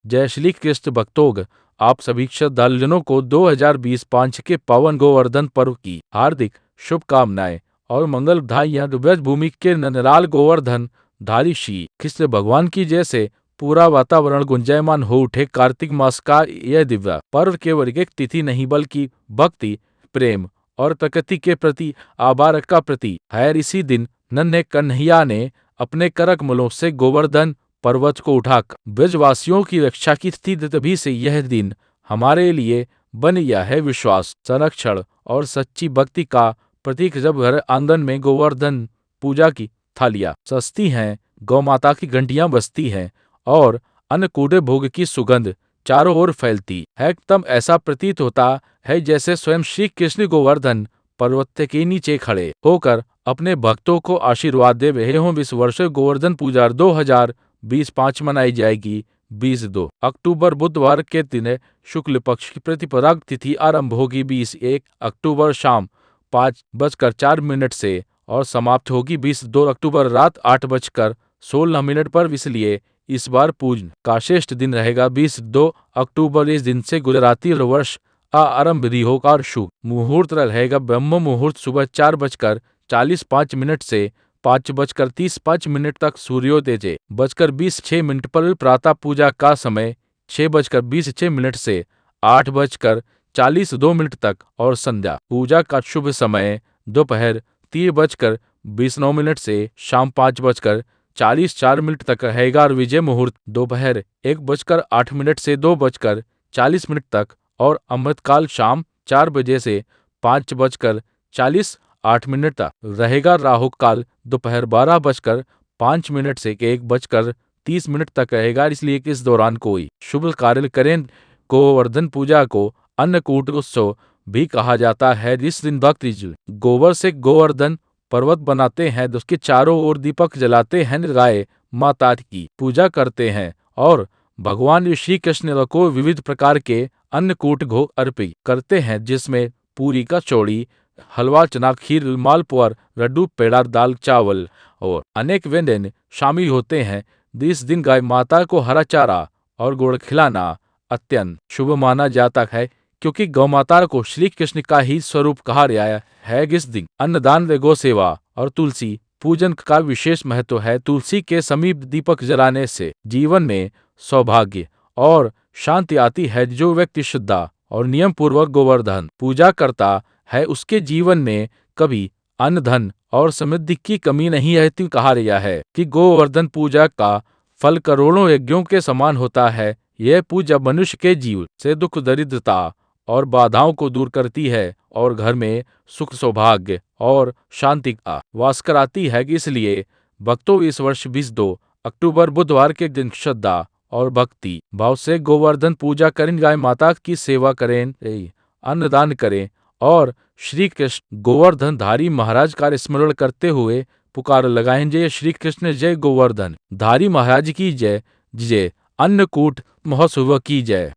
जय श्री कृष्ण भक्तों, आप सभी श्रद्धालुजनों को 2025 के पावन गोवर्धन पर्व की हार्दिक शुभकामनाएं और मंगल बधाई। ब्रजभूमि के नंदलाल गोवर्धन धारी श्री कृष्ण भगवान की जय से पूरा वातावरण गुंजायमान हो उठे। कार्तिक मास का यह दिव्य पर्व केवल एक तिथि नहीं बल्कि भक्ति, प्रेम और प्रकृति के प्रति आभार का प्रतीक है। इसी दिन नन्हे कन्हैया ने अपने करकमलों से गोवर्धन पर्वत को उठाकर ब्रजवासियों की रक्षा की थी। तभी से यह दिन हमारे लिए बन गया है विश्वास, संरक्षण और सच्ची भक्ति का प्रतीक। जब घर आंगन में गोवर्धन पूजा की थालियां सजती हैं, गौ माता की घंटियां बजती हैं और अन्नकूट भोग की सुगंध चारों ओर फैलती है, तब ऐसा प्रतीत होता है जैसे स्वयं श्री कृष्ण गोवर्धन पर्वत के नीचे खड़े होकर अपने भक्तों को आशीर्वाद दे रहे हों। इस वर्ष गोवर्धन पूजा 2025 मनाई जाएगी। 22 अक्टूबर बुधवार के दिन शुक्ल पक्ष की प्रतिपदा तिथि आरंभ होगी 21 अक्टूबर शाम 5:04 से और समाप्त होगी 22 अक्टूबर रात 8:16 पर। इसलिए इस बार पूजन का श्रेष्ठ दिन रहेगा 22 अक्टूबर। इस दिन से गुजराती वर्ष आरंभ भी होगा और शुभ मुहूर्त रहेगा ब्रह्म मुहूर्त सुबह 4:45 से 5:35 तक। सूर्योदय 6:26 पर। प्रातः पूजा का समय 6:26 से 8:42 तक और संध्या पूजा का शुभ समय दोपहर 3:29 से शाम 5:44 तक रहेगा। और विजय मुहूर्त दोपहर 1:08 से 2:40 तक और अमृतकाल शाम 4 बजे से 5:48 तक रहेगा। राहु काल दोपहर 12:05 से 1:30 तक रहेगा। इसलिए इस दौरान कोई शुभ कार्य करें। गोवर्धन पूजा को अन्नकूट उत्सव भी कहा जाता है। इस दिन भक्त गोबर से गोवर्धन पर्वत बनाते हैं, उसके चारों ओर दीपक जलाते हैं, गाय माता की पूजा करते हैं और भगवान श्री कृष्ण को विविध प्रकार के अन्नकूट भोग अर्पित करते हैं, जिसमें पूरी कचौड़ी, हलवा, चना, खीर, मालपुआ, लड्डू, पेड़ा, दाल, चावल और अनेक व्यंजन शामिल होते हैं। इस दिन गाय माता को हरा चारा और गुड़ खिलाना अत्यंत शुभ माना जाता है, क्योंकि गौ माता को श्री कृष्ण का ही स्वरूप कहा गया है। इस दिन अन्नदान, गौ सेवा और तुलसी पूजन का विशेष महत्व है। तुलसी के समीप दीपक जलाने से जीवन में सौभाग्य और शांति आती है। जो व्यक्ति श्रद्धा और नियम पूर्वक गोवर्धन पूजा करता है, उसके जीवन में कभी अन्न, धन और समृद्धि की कमी नहीं रहती। कहा गया है कि गोवर्धन पूजा का फल करोड़ों यज्ञों के समान होता है। यह पूजा मनुष्य के जीवन से दुख, दरिद्रता और बाधाओं को दूर करती है और घर में सुख, सौभाग्य और शांति का वास कराती है। इसलिए भक्तों, इस वर्ष 22 अक्टूबर बुधवार के दिन श्रद्धा और भक्ति भाव से गोवर्धन पूजा करें, गाय माता की सेवा करें, अन्नदान करें और श्री कृष्ण गोवर्धन धारी महाराज का स्मरण करते हुए पुकार लगाएं, जय श्री कृष्ण, जय गोवर्धन धारी महाराज की जय, जय अन्नकूट महोत्सव की जय।